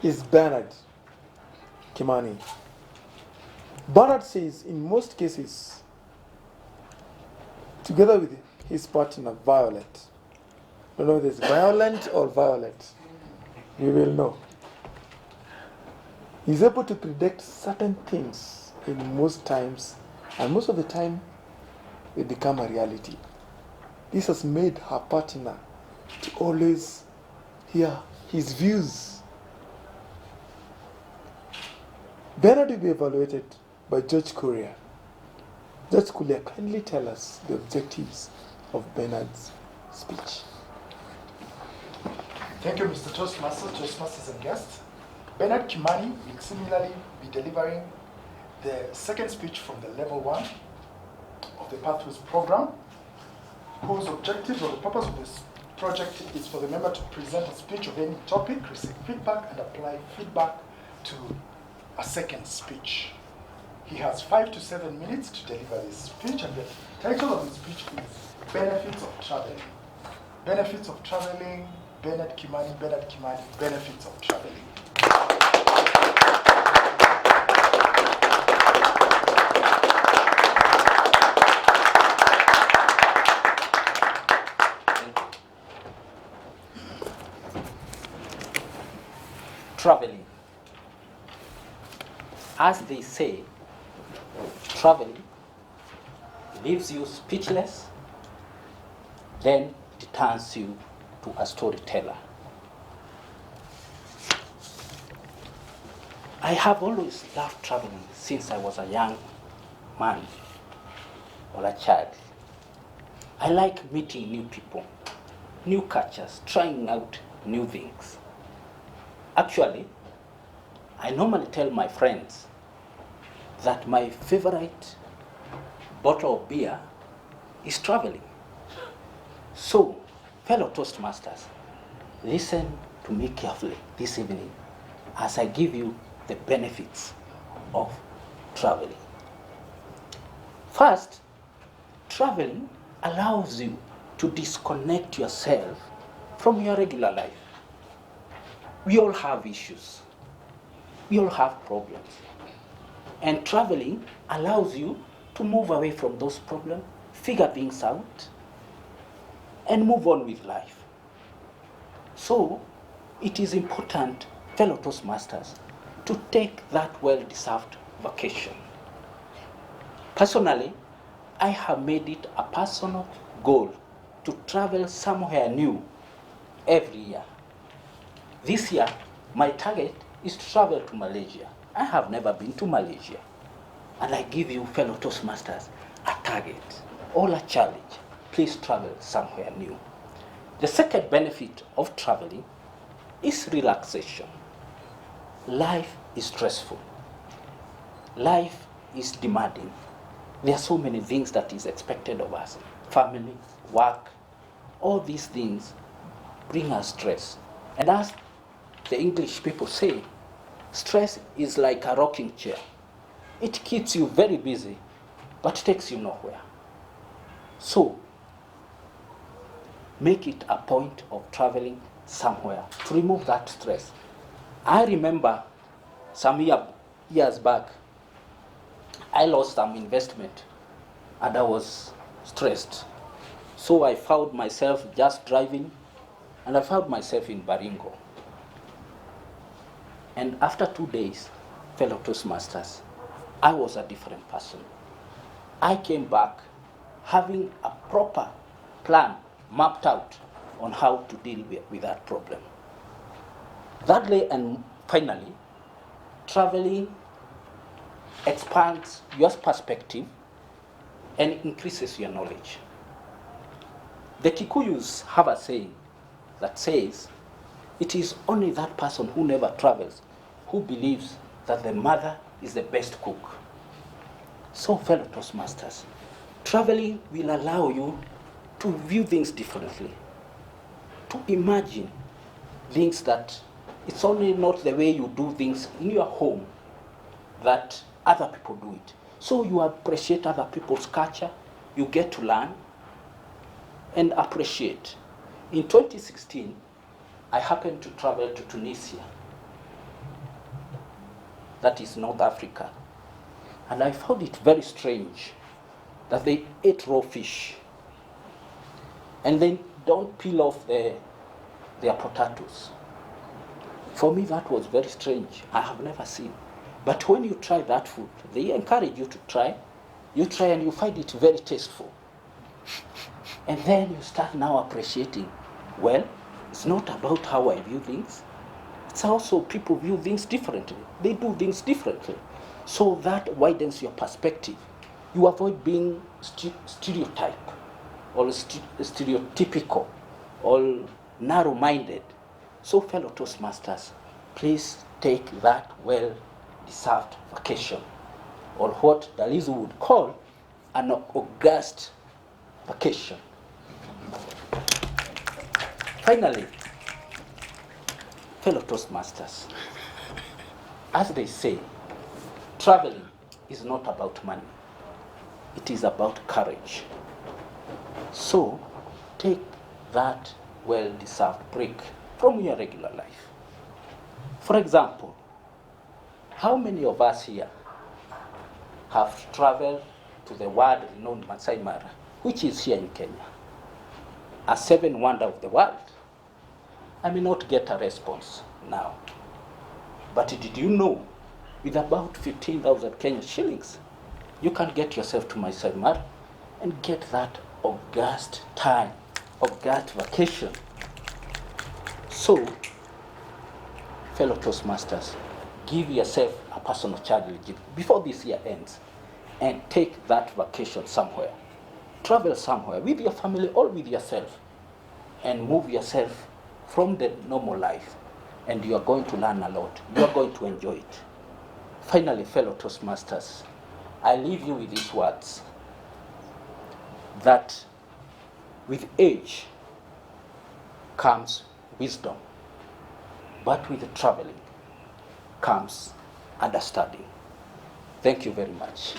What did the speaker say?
is Bernard KImani. Bernard says in most cases, together with his partner Violet, I don't know if it's violent or violet, you will know. He's able to predict certain things in most times, and most of the time they become a reality. This has made her partner to always hear his views. Bernard will be evaluated by Judge Courier. Judge Courier, kindly tell us the objectives of Bernard's speech. Thank you, Mr. Toastmasters and guests. Bernard KImani will similarly be delivering the second speech from the level 1 of the Pathways program, whose objective or the purpose of this project is for the member to present a speech of any topic, receive feedback, and apply feedback to a second speech. He has 5 to 7 minutes to deliver this speech, and the title of the speech is Benefits of Traveling. Benefits of Traveling, Bernard KImani, Benefits of Traveling. Traveling. As they say, traveling leaves you speechless, then it turns you to a storyteller. I have always loved traveling since I was a young man or a child. I like meeting new people, new cultures, trying out new things. Actually, I normally tell my friends that my favorite bottle of beer is traveling. So, fellow Toastmasters, listen to me carefully this evening as I give you the benefits of traveling. First, traveling allows you to disconnect yourself from your regular life. We all have issues. We all have problems. And traveling allows you to move away from those problems, figure things out, and move on with life. So, it is important, fellow Toastmasters, to take that well-deserved vacation. Personally, I have made it a personal goal to travel somewhere new every year. This year, my target is to travel to Malaysia. I have never been to Malaysia. And I give you, fellow Toastmasters, a target or a challenge. Please travel somewhere new. The second benefit of traveling is relaxation. Life is stressful. Life is demanding. There are so many things that is expected of us. Family, work, all these things bring us stress. And as the English people say, stress is like a rocking chair. It keeps you very busy, but takes you nowhere. So, make it a point of traveling somewhere to remove that stress. I remember some years back, I lost some investment and I was stressed. So I found myself just driving and I found myself in Baringo. And after 2 days, fellow Toastmasters, I was a different person. I came back having a proper plan mapped out on how to deal with that problem. Thirdly and finally, traveling expands your perspective and increases your knowledge. The Kikuyus have a saying that says, it is only that person who never travels who believes that the mother is the best cook. So, fellow Toastmasters, traveling will allow you to view things differently, to imagine things that it's only not the way you do things in your home that other people do it. So you appreciate other people's culture, you get to learn and appreciate. In 2016, I happened to travel to Tunisia. that is North Africa. And I found it very strange that they ate raw fish and then don't peel off their potatoes. For me, that was very strange. I have never seen. But when you try that food, they encourage you to try. You try and you find it very tasteful. And then you start now appreciating, well, it's not about how I view things. It's also people view things differently. They do things differently. So that widens your perspective. You avoid being stereotype or stereotypical or narrow-minded. So fellow Toastmasters, please take that well-deserved vacation, or what Dalizu would call an august vacation. Finally, fellow Toastmasters, as they say, traveling is not about money. It is about courage. So take that well-deserved break from your regular life. For example, how many of us here have traveled to the world-renowned Masai Mara, which is here in Kenya, a seventh wonder of the world? I may not get a response now, but did you know with about 15,000 Kenyan shillings, you can get yourself to Masai Mara and get that august time, august vacation. So, fellow Toastmasters, give yourself a personal challenge before this year ends and take that vacation somewhere. Travel somewhere with your family or with yourself and move yourself from the normal life, and you are going to learn a lot. You are going to enjoy it. Finally, fellow Toastmasters, I leave you with these words, that with age comes wisdom, but with traveling comes understanding. Thank you very much.